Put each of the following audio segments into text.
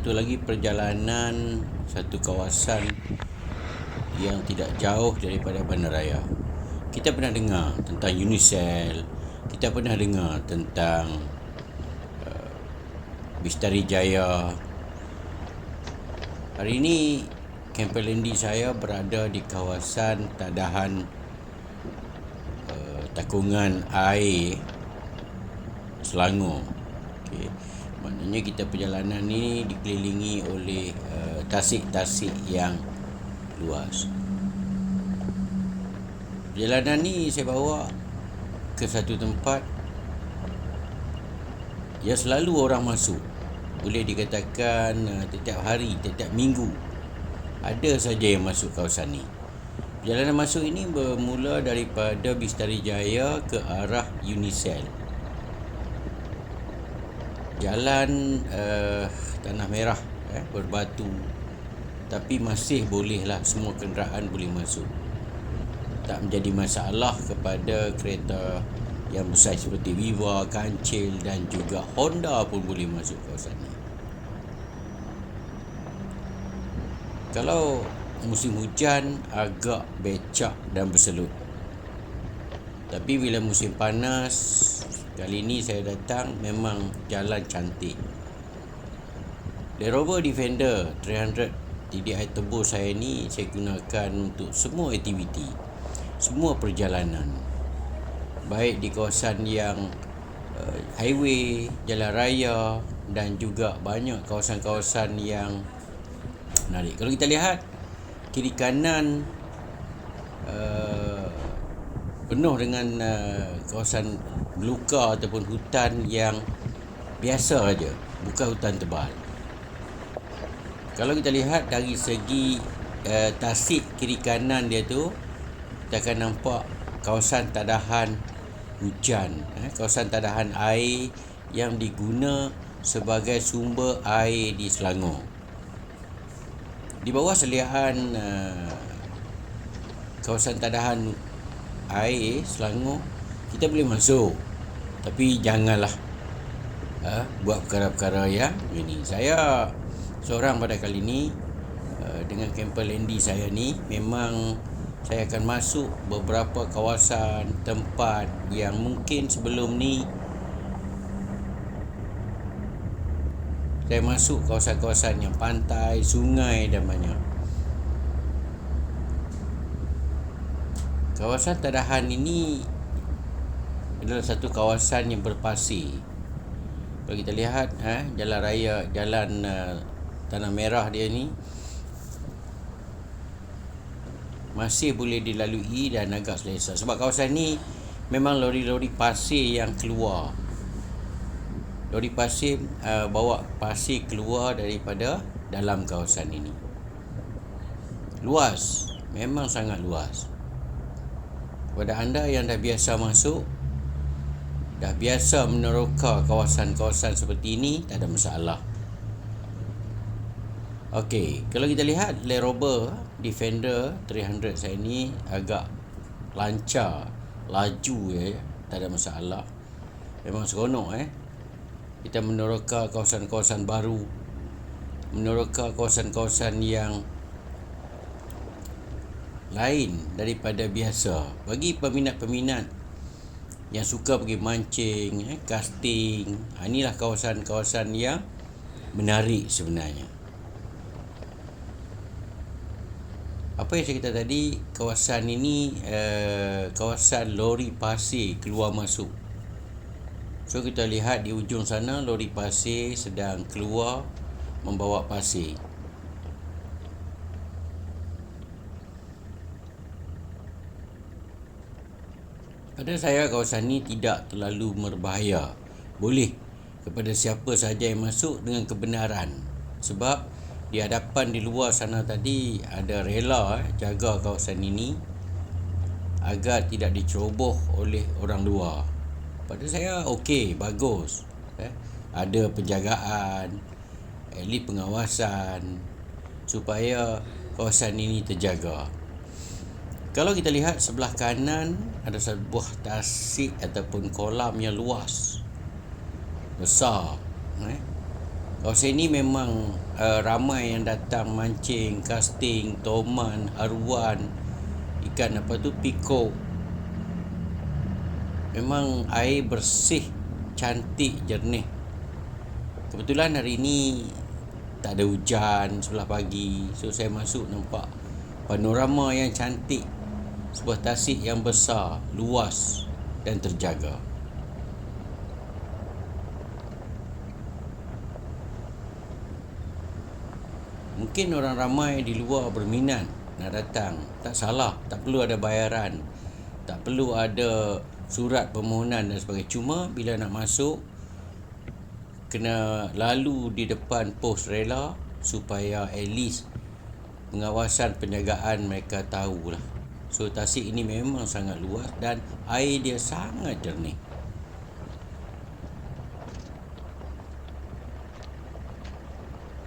satu lagi perjalanan satu kawasan yang tidak jauh daripada bandaraya. Kita pernah dengar tentang Unicel, kita pernah dengar tentang Bistari Jaya. Hari ini Kempen Lendi saya berada di kawasan tadahan takungan air Selangor. Okay. Maknanya kita perjalanan ni dikelilingi oleh tasik-tasik yang luas. Perjalanan ni saya bawa ke satu tempat yang selalu orang masuk. Boleh dikatakan setiap hari, setiap minggu ada saja yang masuk kawasan ni. Perjalanan masuk ini bermula daripada Bistari Jaya ke arah Unicel. Jalan tanah merah, berbatu, tapi masih bolehlah semua kenderaan boleh masuk. Tak menjadi masalah kepada kereta yang besar seperti Viva, Kancil dan juga Honda pun boleh masuk kawasan ini. Kalau musim hujan agak becak dan berselut. Tapi bila musim panas, kali ini saya datang memang jalan cantik. Land Rover Defender 300 TDI Turbo saya ni saya gunakan untuk semua aktiviti, semua perjalanan. Baik di kawasan yang highway, jalan raya dan juga banyak kawasan-kawasan yang menarik. Kalau kita lihat kiri kanan penuh dengan kawasan belukar ataupun hutan yang biasa saja, bukan hutan tebal. Kalau kita lihat dari segi tasik kiri kanan dia tu, kita akan nampak kawasan tadahan hujan, kawasan tadahan air yang diguna sebagai sumber air di Selangor. Di bawah seliaan kawasan tadahan air Selangor, kita boleh masuk. Tapi janganlah buat perkara-perkara yang ini. Saya seorang pada kali ini dengan Kempen Lendi saya ni, memang saya akan masuk beberapa kawasan tempat yang mungkin sebelum ni saya masuk kawasan-kawasan yang pantai, sungai dan banyak. Kawasan tadahan ini adalah satu kawasan yang berpasir. Kalau kita lihat jalan raya, jalan tanah merah dia ni masih boleh dilalui dan agak selesa. Sebab kawasan ni memang lori-lori pasir yang keluar. Lori pasir bawa pasir keluar daripada dalam kawasan ini. Luas, memang sangat luas. Kepada anda yang dah biasa masuk, dah biasa meneroka kawasan-kawasan seperti ini, tak ada masalah. Okey, kalau kita lihat Land Rover Defender 300 saya ni agak lancar, laju tak ada masalah. Memang seronok kita meneroka kawasan-kawasan baru, meneroka kawasan-kawasan yang lain daripada biasa. Bagi peminat-peminat yang suka pergi mancing, casting, inilah kawasan-kawasan yang menarik sebenarnya. Apa yang saya kata tadi, kawasan ini kawasan lori pasir keluar masuk. So kita lihat di ujung sana lori pasir sedang keluar membawa pasir. Pada saya kawasan ini tidak terlalu berbahaya. Boleh kepada siapa sahaja yang masuk dengan kebenaran. Sebab di hadapan di luar sana tadi ada rela jaga kawasan ini agar tidak diceroboh oleh orang luar. Pada saya okey, bagus. Ada penjagaan, elit pengawasan supaya kawasan ini terjaga. Kalau kita lihat sebelah kanan ada sebuah tasik ataupun kolam yang luas, besar. Kawasan ini memang ramai yang datang mancing, casting, toman, haruan, ikan apa tu, pikok. Memang air bersih, cantik, jernih. Kebetulan hari ini tak ada hujan sebelah pagi. So saya masuk nampak panorama yang cantik. Sebuah tasik yang besar, luas dan terjaga. Mungkin orang ramai di luar berminat nak datang. Tak salah, tak perlu ada bayaran, tak perlu ada surat permohonan dan sebagainya. Cuma bila nak masuk, kena lalu di depan pos rela supaya at least pengawasan penjagaan mereka tahulah. So tasik ini memang sangat luas dan air dia sangat jernih.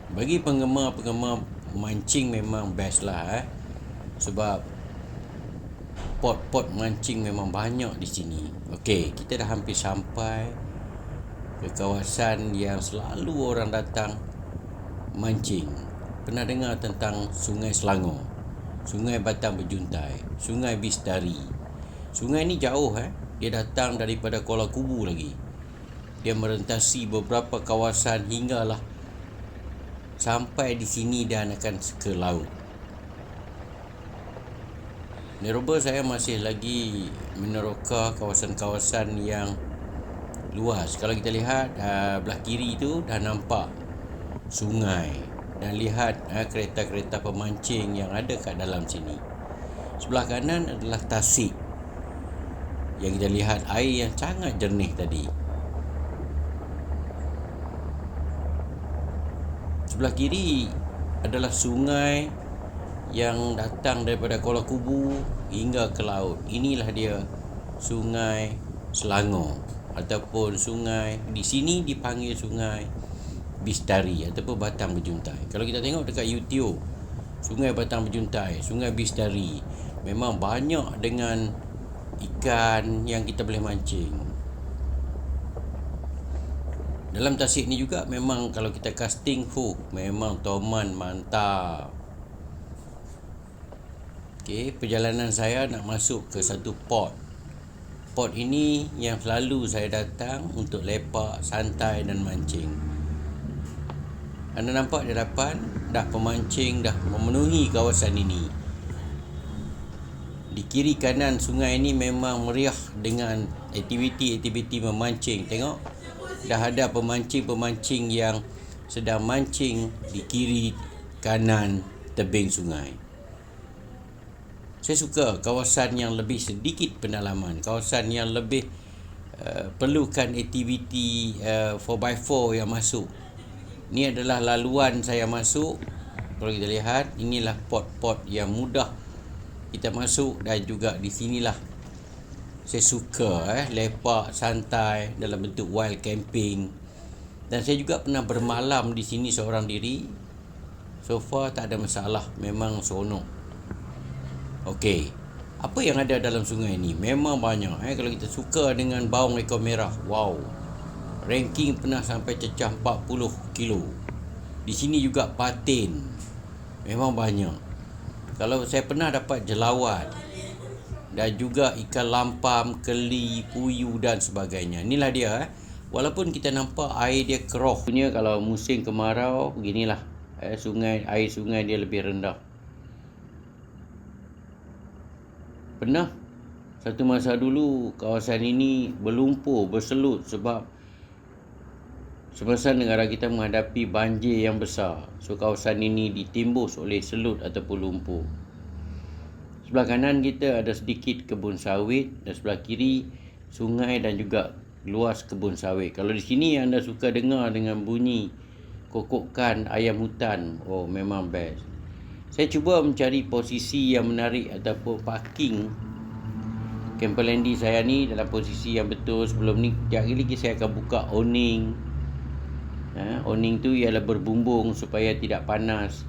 Bagi penggemar-penggemar mancing memang best lah sebab pot-pot mancing memang banyak di sini. Okey, kita dah hampir sampai ke kawasan yang selalu orang datang mancing. Pernah dengar tentang Sungai Selangor, Sungai Batang Berjuntai, Sungai Bistari. Sungai ni jauh dia datang daripada Kuala Kubu lagi. Dia merentasi beberapa kawasan hinggalah sampai di sini dan akan ke laut. Neroba saya masih lagi meneroka kawasan-kawasan yang luas. Kalau kita lihat belah kiri tu dah nampak sungai dan lihat kereta-kereta pemancing yang ada kat dalam sini. Sebelah kanan adalah tasik yang kita lihat air yang sangat jernih tadi. Sebelah kiri adalah sungai yang datang daripada Kuala Kubu hingga ke laut. Inilah dia Sungai Selangor ataupun sungai di sini dipanggil Sungai Bistari ataupun Batang Berjuntai. Kalau kita tengok dekat YouTube, Sungai Batang Berjuntai, Sungai Bistari, memang banyak dengan ikan yang kita boleh mancing. Dalam tasik ni juga memang kalau kita casting hook, memang toman mantap. Okey, perjalanan saya nak masuk ke satu port. Port ini yang selalu saya datang untuk lepak, santai dan mancing. Anda nampak di hadapan, dah pemancing dah memenuhi kawasan ini. Di kiri kanan sungai ini memang meriah dengan aktiviti-aktiviti memancing. Tengok, dah ada pemancing-pemancing yang sedang mancing di kiri kanan tebing sungai. Saya suka kawasan yang lebih sedikit pendalaman, kawasan yang lebih perlukan aktiviti 4x4 yang masuk. Ini adalah laluan saya masuk. Kalau kita lihat, inilah pot-pot yang mudah kita masuk dan juga di sinilah saya suka lepak santai dalam bentuk wild camping. Dan saya juga pernah bermalam di sini seorang diri. So far tak ada masalah, memang seronok. Okey, apa yang ada dalam sungai ni? Memang banyak. Kalau kita suka dengan baung ekor merah, wow. Ranking pernah sampai cecah 40 kilo. Di sini juga patin. Memang banyak. Kalau saya pernah dapat jelawat dan juga ikan lampam, keli, puyuh dan sebagainya. Inilah dia Walaupun kita nampak air dia keruh. Punya kalau musim kemarau beginilah. Air sungai dia lebih rendah. Pernah satu masa dulu kawasan ini berlumpur, berselut sebab semasa negara kita menghadapi banjir yang besar. So kawasan ini ditimbus oleh selut ataupun lumpur. Sebelah kanan kita ada sedikit kebun sawit dan sebelah kiri sungai dan juga luas kebun sawit. Kalau di sini anda suka dengar dengan bunyi kokokan ayam hutan, oh memang best. Saya cuba mencari posisi yang menarik ataupun parking camper landy saya ni dalam posisi yang betul. Sebelum ni sekejap lagi saya akan buka awning. Awning tu ialah berbumbung supaya tidak panas.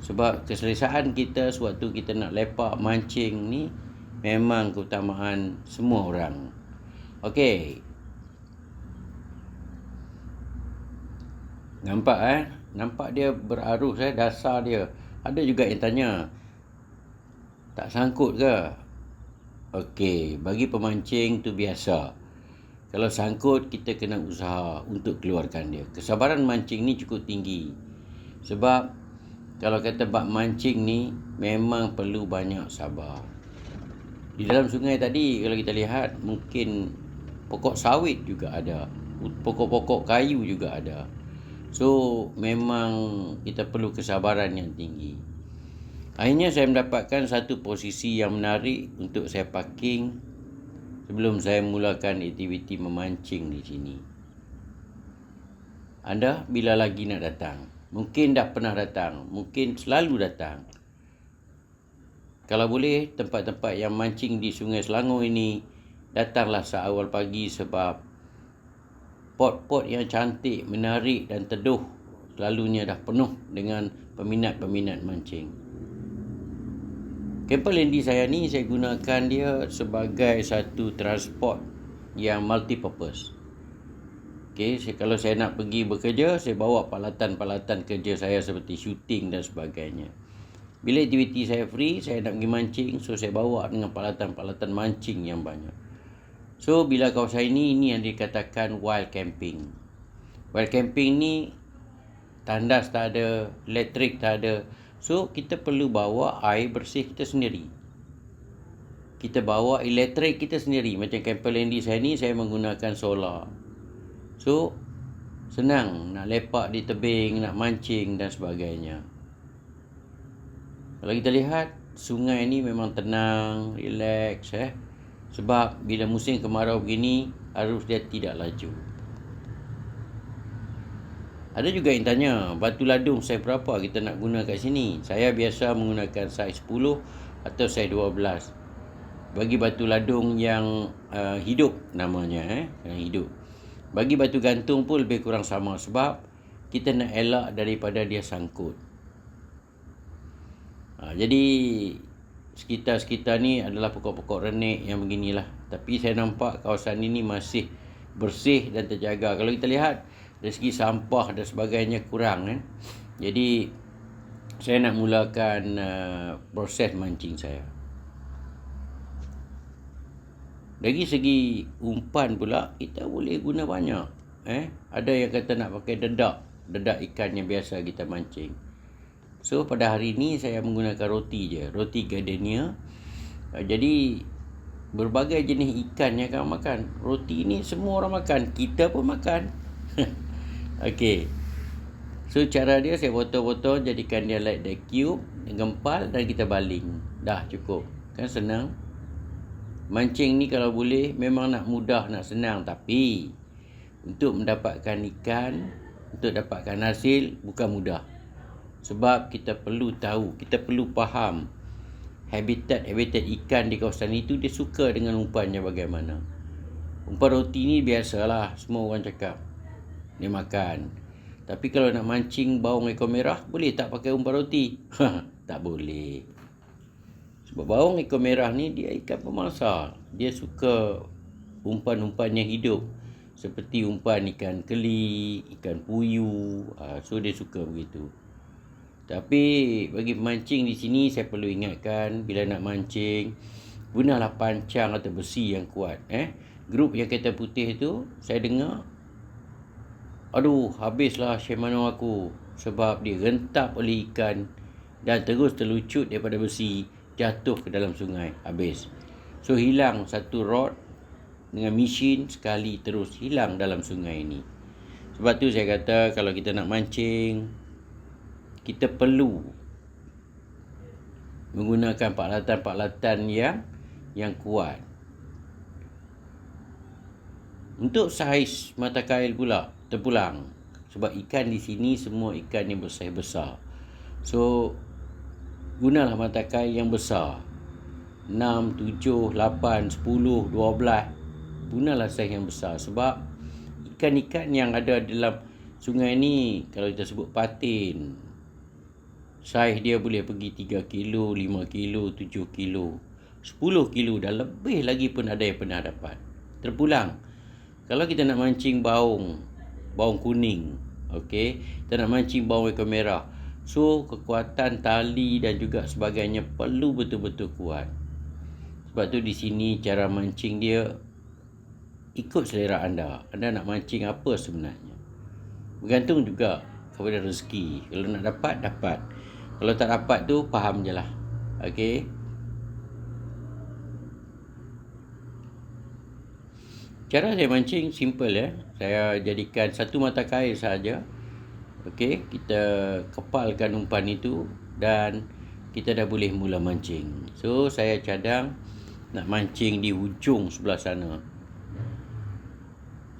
Sebab keselesaan kita sewaktu kita nak lepak mancing ni memang keutamaan semua orang. Okey. Nampak Nampak dia berarus dasar dia. Ada juga yang tanya, tak sangkut ke? Okey, bagi pemancing tu biasa. Kalau sangkut, kita kena usaha untuk keluarkan dia. Kesabaran mancing ni cukup tinggi. Sebab kalau kata bab mancing ni memang perlu banyak sabar. Di dalam sungai tadi kalau kita lihat, mungkin pokok sawit juga ada, pokok-pokok kayu juga ada. So memang kita perlu kesabaran yang tinggi. Akhirnya saya mendapatkan satu posisi yang menarik untuk saya parking sebelum saya mulakan aktiviti memancing di sini. Anda bila lagi nak datang? Mungkin dah pernah datang, mungkin selalu datang. Kalau boleh, tempat-tempat yang mancing di Sungai Selangor ini, datanglah seawal pagi sebab pot-pot yang cantik, menarik dan teduh selalunya dah penuh dengan peminat-peminat mancing. Kapal Lendi saya ni, saya gunakan dia sebagai satu transport yang multi-purpose. Okay, kalau saya nak pergi bekerja, saya bawa peralatan-peralatan kerja saya seperti shooting dan sebagainya. Bila aktiviti saya free, saya nak pergi mancing, so saya bawa dengan peralatan-peralatan mancing yang banyak. So, bila kawasan ini yang dikatakan wild camping. Wild camping ni, tandas tak ada, elektrik tak ada. So, kita perlu bawa air bersih kita sendiri. Kita bawa elektrik kita sendiri. Macam Kapal Lendi saya ni, saya menggunakan solar. So, senang nak lepak di tebing, nak mancing dan sebagainya. Kalau kita lihat, sungai ni memang tenang, relax. Sebab bila musim kemarau begini, arus dia tidak laju. Ada juga yang tanya, batu ladung saiz berapa kita nak guna kat sini? Saya biasa menggunakan saiz 10 atau saiz 12. Bagi batu ladung yang hidup namanya, yang hidup. Bagi batu gantung pun lebih kurang sama sebab kita nak elak daripada dia sangkut. Jadi sekitar-sekitar ni adalah pokok-pokok renik yang beginilah. Tapi saya nampak kawasan ini masih bersih dan terjaga. Kalau kita lihat dari segi sampah dan sebagainya kurang. Jadi saya nak mulakan proses mancing saya. Dari segi umpan pula, kita boleh guna banyak. Ada yang kata nak pakai dedak ikan yang biasa kita mancing. So pada hari ini saya menggunakan roti je, roti gardenia. Jadi berbagai jenis ikan yang akan makan. Roti ni semua orang makan, kita pun makan. Okey. So cara dia saya potong-potong, jadikan dia like the cube, gempal dan kita baling. Dah cukup. Kan senang. Mancing ni kalau boleh memang nak mudah, nak senang, tapi untuk mendapatkan ikan, untuk dapatkan hasil bukan mudah. Sebab kita perlu tahu, kita perlu faham habitat ikan di kawasan itu, dia suka dengan umpannya bagaimana. Umpan roti ni biasalah, semua orang cakap dia makan. Tapi kalau nak mancing baung ekor merah, boleh tak pakai umpan roti? Tak boleh. Sebab baung ekor merah ni dia ikan pemangsa. Dia suka umpan-umpan yang hidup. Seperti umpan ikan keli, ikan puyuh. So dia suka begitu. Tapi bagi pemancing di sini saya perlu ingatkan, bila nak mancing, gunalah pancang atau besi yang kuat. Grup yang kereta putih tu, saya dengar, aduh, habislah Shimano aku. Sebab dia rentap oleh ikan dan terus terlucut daripada besi, jatuh ke dalam sungai, habis. So hilang satu rod dengan mesin sekali, terus hilang dalam sungai ini. Sebab tu saya kata kalau kita nak mancing, kita perlu menggunakan peralatan-peralatan yang kuat. Untuk saiz mata kail pula terpulang. Sebab ikan di sini semua ikan yang besar-besar. So gunalah mata kail yang besar. 6, 7, 8, 10, 12. Gunalah saiz yang besar. Sebab ikan-ikan yang ada dalam sungai ni, kalau kita sebut patin, saiz dia boleh pergi 3 kilo, 5 kilo, 7 kilo, 10 kilo dan lebih lagi pun ada yang pernah dapat. Terpulang. Kalau kita nak mancing baung kuning, Okey, kita nak mancing bawang ikan merah. So kekuatan tali dan juga sebagainya perlu betul-betul kuat. Sebab tu di sini cara mancing dia ikut selera anda. Anda nak mancing apa sebenarnya? Bergantung juga kepada rezeki. Kalau nak dapat, dapat. Kalau tak dapat tu, faham je lah. Okey. Cara saya mancing simple ya. Saya jadikan satu mata kail saja. Okey, kita kepalkan umpan itu dan kita dah boleh mula mancing. So saya cadang nak mancing di hujung sebelah sana.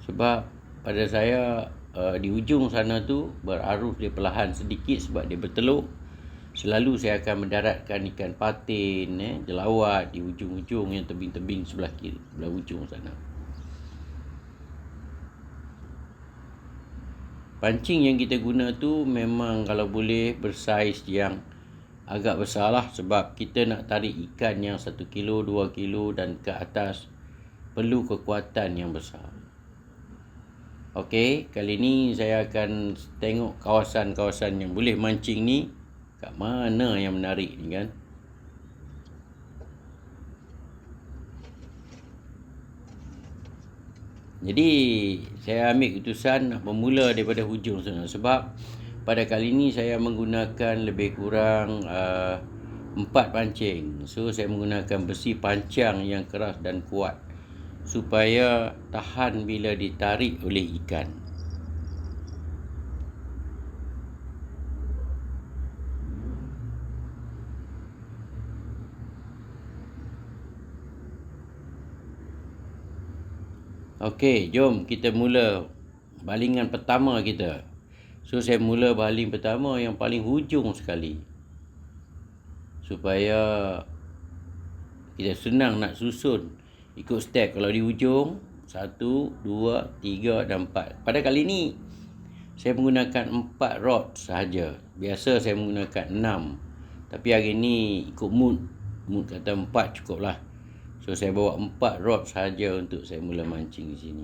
Sebab pada saya di hujung sana tu berarus dia perlahan sedikit sebab dia bertelur. Selalu saya akan mendaratkan ikan patin, jelawat di hujung-hujung yang tebing-tebing sebelah kiri, sebelah hujung sana. Pancing yang kita guna tu memang kalau boleh bersaiz yang agak besar lah. Sebab kita nak tarik ikan yang 1 kilo, 2 kilo dan ke atas perlu kekuatan yang besar. Okey, kali ni saya akan tengok kawasan-kawasan yang boleh mancing ni. Kat mana yang menarik ni kan. Jadi saya ambil keputusan nak bermula daripada hujung sana. Sebab pada kali ini saya menggunakan lebih kurang 4 pancing. So saya menggunakan besi pancang yang keras dan kuat supaya tahan bila ditarik oleh ikan. Okey, jom kita mula balingan pertama kita. So saya mula baling pertama yang paling hujung sekali. Supaya kita senang nak susun ikut step. Kalau di hujung 1, 2, 3 dan 4. Pada kali ni saya menggunakan 4 rod sahaja. Biasa saya menggunakan 6. Tapi hari ni ikut mood. Mood kata 4 cukup lah. So saya bawa 4 rod sahaja untuk saya mula mancing di sini.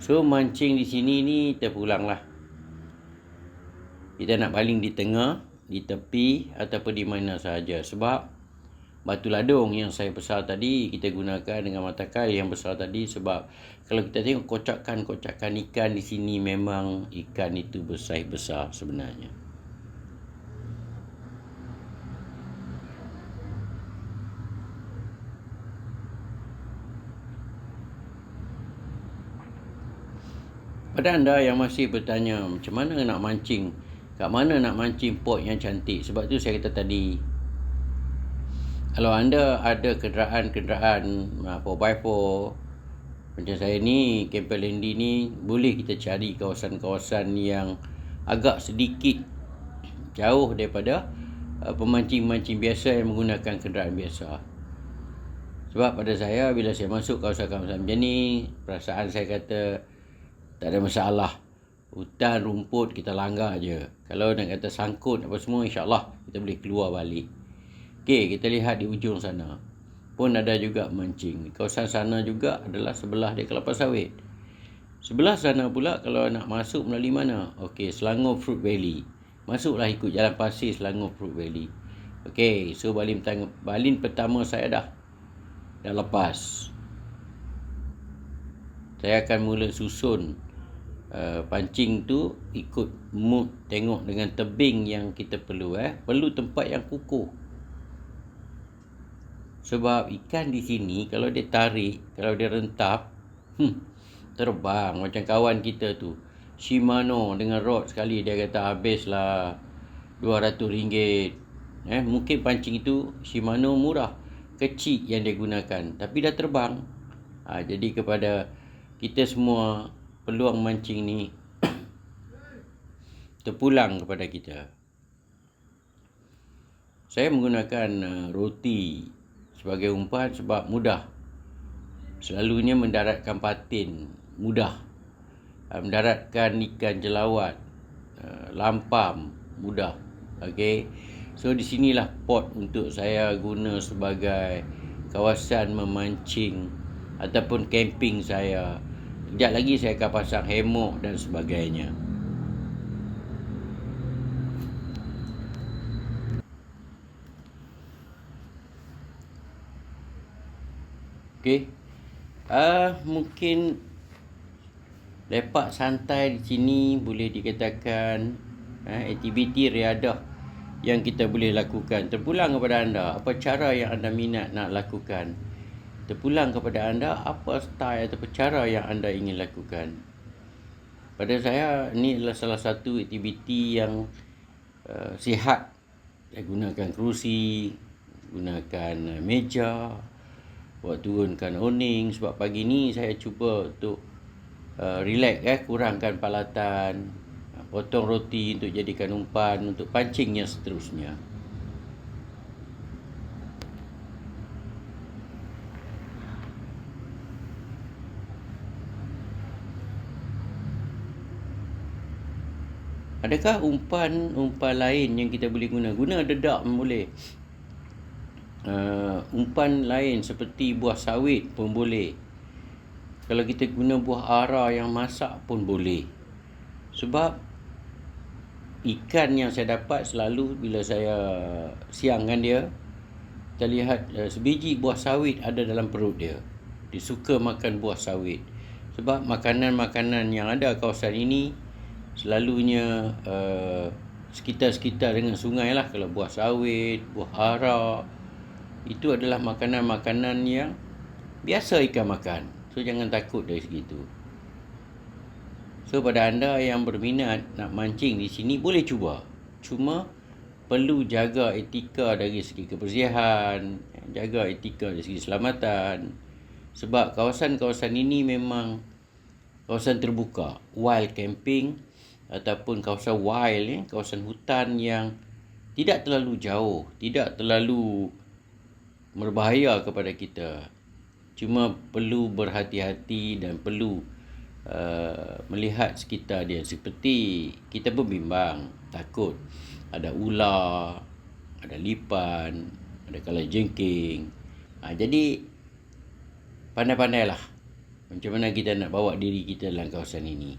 So mancing di sini ni terpulang lah. Kita nak baling di tengah, di tepi ataupun di mana sahaja. Sebab batu ladung yang saya besar tadi kita gunakan dengan mata kail yang besar tadi. Sebab kalau kita tengok kocakan-kocakan ikan di sini memang ikan itu besar sebenarnya. Pada anda yang masih bertanya macam mana nak mancing, kat mana nak mancing pot yang cantik. Sebab tu saya kata tadi, kalau anda ada kenderaan 4x4 macam saya ni, Camper Landy ni, boleh kita cari kawasan-kawasan yang agak sedikit jauh daripada pemancing-mancing biasa yang menggunakan kenderaan biasa. Sebab pada saya bila saya masuk kawasan-kawasan macam ni, perasaan saya kata tak ada masalah. Hutan, rumput kita langgar je. Kalau nak kata sangkut apa semua, insyaAllah kita boleh keluar balik. Okey, kita lihat di ujung sana pun ada juga mancing. Kawasan sana juga adalah sebelah dia kelapa sawit. Sebelah sana pula kalau nak masuk melalui mana? Okey, Selangor Fruit Valley. Masuklah ikut jalan pasir Selangor Fruit Valley. Okey, so balin pertama saya dah lepas. Saya akan mula susun pancing tu ikut mood, tengok dengan tebing yang kita perlu. Perlu tempat yang kukuh. Sebab ikan di sini kalau dia tarik, kalau dia rentap, terbang. Macam kawan kita tu, Shimano dengan rod sekali dia kata habislah RM200. Mungkin pancing itu Shimano murah, kecil yang dia gunakan, tapi dah terbang. Jadi kepada kita semua, peluang mancing ni terpulang kepada kita. Saya menggunakan roti sebagai umpan sebab mudah. Selalunya mendaratkan patin, mudah. Mendaratkan ikan jelawat, lampam, mudah. Okey. So di sinilah pot untuk saya guna sebagai kawasan memancing ataupun camping saya. Sekejap lagi saya akan pasang hammock dan sebagainya. Okey. Mungkin lepak santai di sini boleh dikatakan aktiviti riadah yang kita boleh lakukan. Terpulang kepada anda, apa cara yang anda minat nak lakukan. Terpulang kepada anda, apa style atau cara yang anda ingin lakukan. Pada saya, ini adalah salah satu aktiviti yang sihat. Saya gunakan kerusi, gunakan meja, buat turunkan awning. Sebab pagi ni saya cuba untuk relax, kurangkan palatan, potong roti untuk jadikan umpan, untuk pancing yang seterusnya. Adakah umpan lain yang kita boleh guna dedak pun boleh. Umpan lain seperti buah sawit pun boleh. Kalau kita guna buah ara yang masak pun boleh. Sebab ikan yang saya dapat selalu bila saya siangkan dia, kita lihat sebiji buah sawit ada dalam perut dia. Dia suka makan buah sawit. Sebab makanan-makanan yang ada kawasan ini selalunya sekitar-sekitar dengan sungai lah. Kalau buah sawit, buah ara, itu adalah makanan-makanan yang biasa ikan makan. So jangan takut dari segitu. So pada anda yang berminat nak mancing di sini, boleh cuba. Cuma perlu jaga etika dari segi kebersihan, jaga etika dari segi keselamatan. Sebab kawasan-kawasan ini memang kawasan terbuka, wild camping ataupun kawasan wild, kawasan hutan yang tidak terlalu jauh, tidak terlalu berbahaya kepada kita. Cuma perlu berhati-hati dan perlu melihat sekitar dia. Seperti kita pun bimbang, takut ada ular, ada lipan, ada kalajengking. Jadi pandai-pandailah macam mana kita nak bawa diri kita dalam kawasan ini.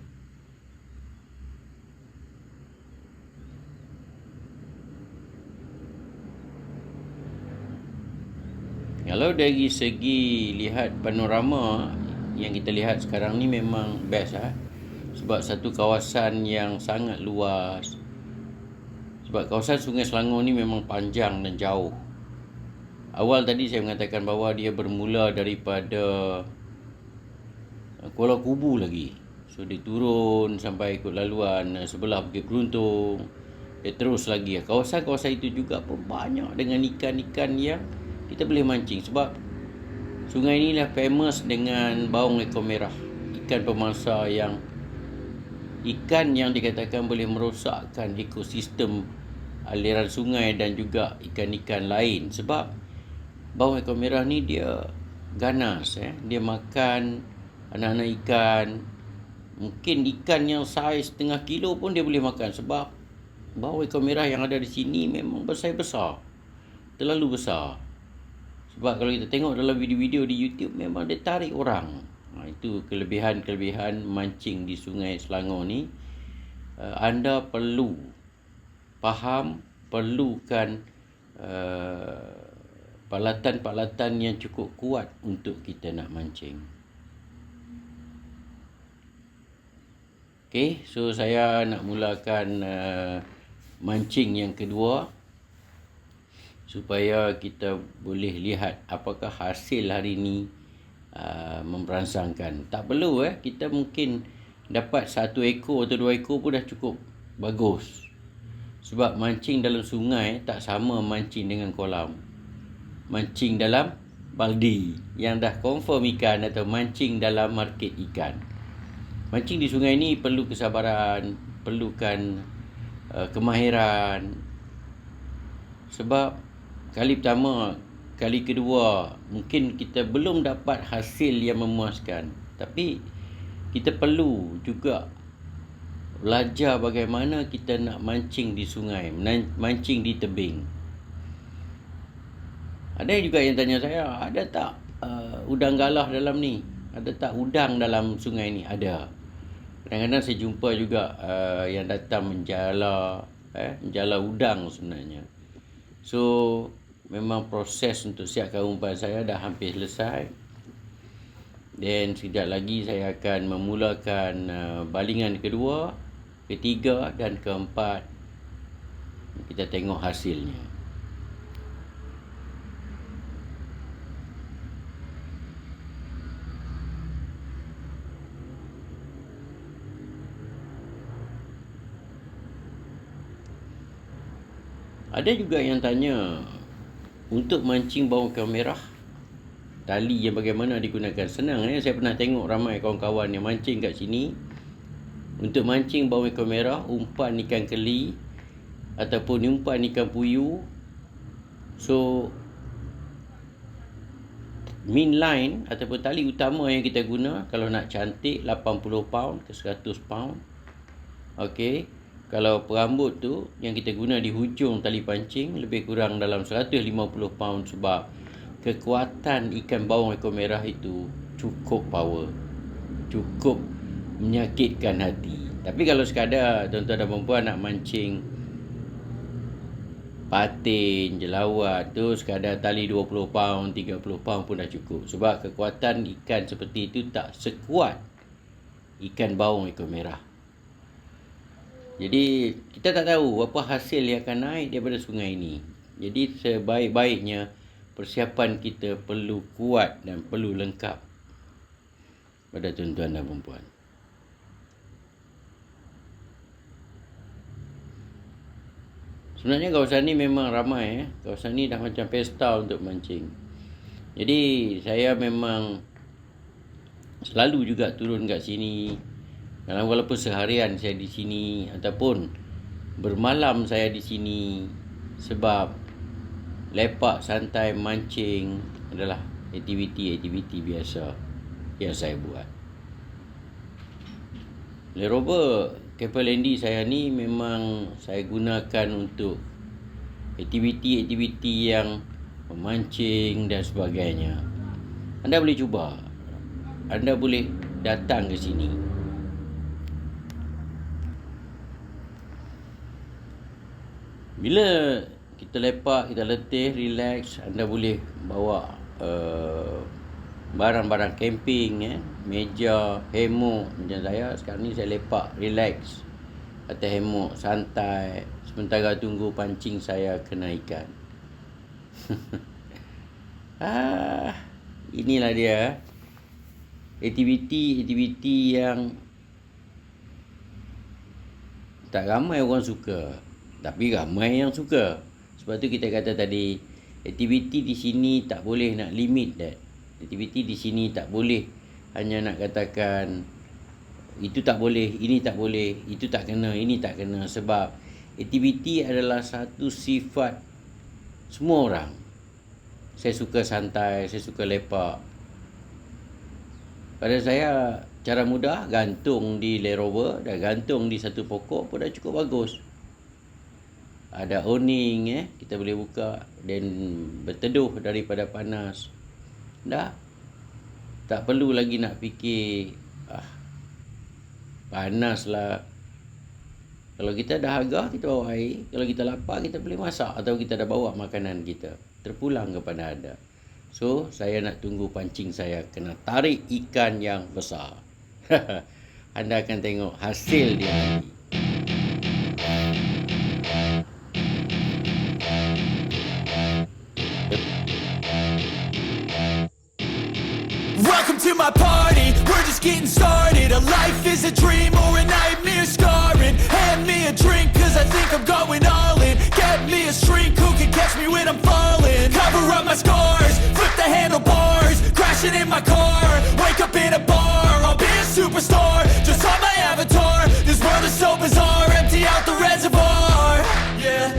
Kalau dari segi lihat panorama yang kita lihat sekarang ni memang best sebab satu kawasan yang sangat luas. Sebab kawasan Sungai Selangor ni memang panjang dan jauh. Awal tadi saya mengatakan bahawa dia bermula daripada Kuala Kubu lagi. So dia turun sampai ikut laluan sebelah Bukit Beruntung. Dia terus lagi. Kawasan-kawasan itu juga pun banyak dengan ikan-ikan yang kita boleh mancing. Sebab sungai ni lah famous dengan baung ekor merah, ikan pemangsa yang dikatakan boleh merosakkan ekosistem aliran sungai dan juga ikan-ikan lain. Sebab baung ekor merah ni dia ganas, dia makan anak-anak ikan. Mungkin ikan yang saiz setengah kilo pun dia boleh makan. Sebab baung ekor merah yang ada di sini memang besar-besar, terlalu besar. Sebab kalau kita tengok dalam video-video di YouTube, memang dia tarik orang. Itu kelebihan-kelebihan mancing di Sungai Selangor ni. Anda perlu faham, perlukan palatan-palatan yang cukup kuat untuk kita nak mancing. Okay, so saya nak mulakan mancing yang kedua, supaya kita boleh lihat apakah hasil hari ini memperansangkan. Tak perlu kita mungkin dapat 1 ekor atau 2 ekor pun dah cukup bagus. Sebab mancing dalam sungai tak sama mancing dengan kolam. Mancing dalam baldi yang dah confirm ikan, atau mancing dalam market ikan. Mancing di sungai ni perlu kesabaran, perlukan kemahiran. Sebab kali pertama, kali kedua mungkin kita belum dapat hasil yang memuaskan. Tapi kita perlu juga belajar bagaimana kita nak mancing di sungai, mancing di tebing. Ada juga yang tanya saya, ada tak udang galah dalam ni? Ada tak udang dalam sungai ni? Ada. Kadang-kadang saya jumpa juga yang datang menjala udang sebenarnya. So memang proses untuk siapkan umpan saya dah hampir selesai. Dan sekejap lagi saya akan memulakan balingan kedua, ketiga dan keempat. Kita tengok hasilnya. Ada juga yang tanya, untuk mancing bawang ikan merah, tali yang bagaimana digunakan? Senang. Saya pernah tengok ramai kawan-kawan yang mancing kat sini. Untuk mancing bawang ikan merah, umpan ikan keli ataupun umpan ikan puyuh. So main line ataupun tali utama yang kita guna, kalau nak cantik 80 pound ke 100 pound. Okey. Kalau perambut tu yang kita guna di hujung tali pancing lebih kurang dalam 150 pound, sebab kekuatan ikan bawang ekor merah itu cukup power, cukup menyakitkan hati. Tapi kalau sekadar tuan-tuan dan perempuan nak mancing patin, jelawat tu, sekadar tali 20 pound, 30 pound pun dah cukup. Sebab kekuatan ikan seperti itu tak sekuat ikan bawang ekor merah. Jadi kita tak tahu apa hasil yang akan naik daripada sungai ini. Jadi sebaik-baiknya persiapan kita perlu kuat dan perlu lengkap pada tuan-tuan dan perempuan. Sebenarnya kawasan ni memang ramai. Kawasan ni dah macam pesta untuk mancing. Jadi saya memang selalu juga turun kat sini. Walaupun seharian saya di sini ataupun bermalam saya di sini, sebab lepak santai mancing adalah aktiviti biasa yang saya buat. Land Rover Keppel Handy saya ni memang saya gunakan untuk aktiviti yang memancing dan sebagainya. Anda boleh cuba. Anda boleh datang ke sini. Bila kita lepak, kita letih, relax, anda boleh bawa barang-barang camping, meja, hammock. Macam saya sekarang ni, saya lepak, relax atas hammock, santai, sementara tunggu pancing saya kena ikan. Inilah dia aktiviti yang tak ramai orang suka, tapi ramai yang suka. Sebab tu kita kata tadi, aktiviti di sini tak boleh nak limit that. Aktiviti di sini tak boleh hanya nak katakan itu tak boleh, ini tak boleh, itu tak kena, ini tak kena. Sebab aktiviti adalah satu sifat semua orang. Saya suka santai, saya suka lepak. Pada saya, cara mudah gantung di Land Rover dan gantung di satu pokok pun dah cukup bagus. Ada awning, kita boleh buka dan berteduh daripada panas. Dah. Tak perlu lagi nak fikir panas lah. Kalau kita dah agah, kita bawa air. Kalau kita lapar, kita boleh masak. Atau kita dah bawa makanan kita, terpulang kepada anda. So, saya nak tunggu pancing saya kena tarik ikan yang besar. Anda akan tengok hasil dia nanti. Welcome to my party, we're just getting started. A life is a dream or a nightmare scarring. Hand me a drink cause I think I'm going all in. Get me a shrink who can catch me when I'm falling. Cover up my scars, flip the handlebars. Crashing in my car, wake up in a bar. I'll be a superstar, just on my avatar. This world is so bizarre, empty out the reservoir. Yeah,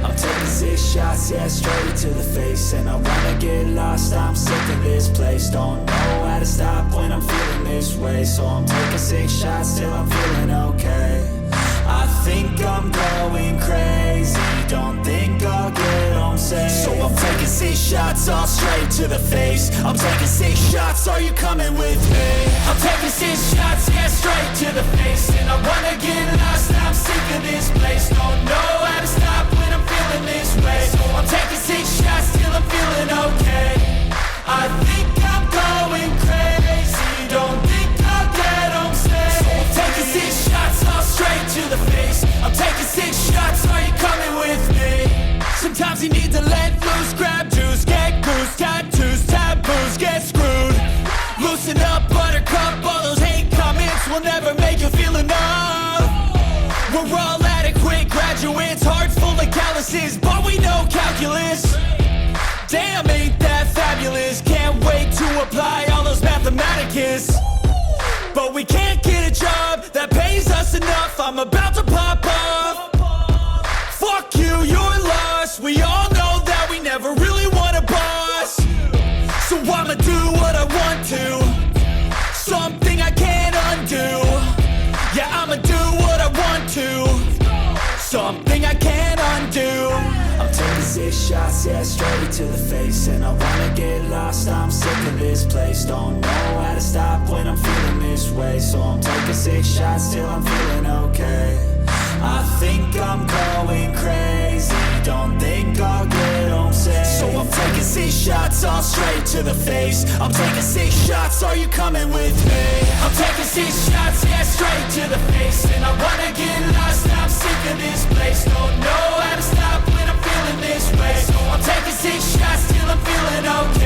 I'm taking 6 shots, yeah, straight to the face. And I wanna get lost, I'm sick of this place. Don't know how to stop when I'm feeling this way. So I'm taking 6 shots till I'm feeling okay. I think I'm going crazy. Don't think I'll get home safe. So I'm taking 6 shots all straight to the face. I'm taking 6 shots, are you coming with me? I'm taking 6 shots, yeah, straight to the face. And I wanna get lost, I'm sick of this place. Don't know how to stop when I'm feeling this way. So I'm taking 6 shots till I'm feeling okay. I think I'm going crazy. Don't think I'll get home safe. So I'm taking 6 shots all straight to the face. I'm taking 6 shots, are you coming with me? Sometimes you need to let loose, grab juice, get goose, tattoos, taboos, get screwed. Loosen up, buttercup, all those hate comments will never make you feel enough. We're all adequate graduates, heart full of calluses, but we know calculus. Damn, ain't that fabulous? Can't wait to apply all those mathematicus. But we can't get a job that pays us enough. I'm about to pop off. Fuck you, you're lost. We all know that we never really want a boss. So I'ma do what I want to, something I can't undo. Yeah, I'ma do what I want to, something I can't undo. I'm taking 6 shots, yeah, straight to the face. And I wanna get lost, I'm sick of this place. Don't know how to stop when I'm feeling this way. So I'm taking 6 shots till I'm feeling okay. I think I'm going crazy. Don't think I'll get home safe. So I'm taking 6 shots all straight to the face. I'm taking 6 shots, are you coming with me? I'm taking 6 shots, yeah, straight to the face. And I wanna get lost, I'm sick of this place. Don't know how to stop when I'm feeling this way. So I'm taking 6 shots till I'm feeling okay.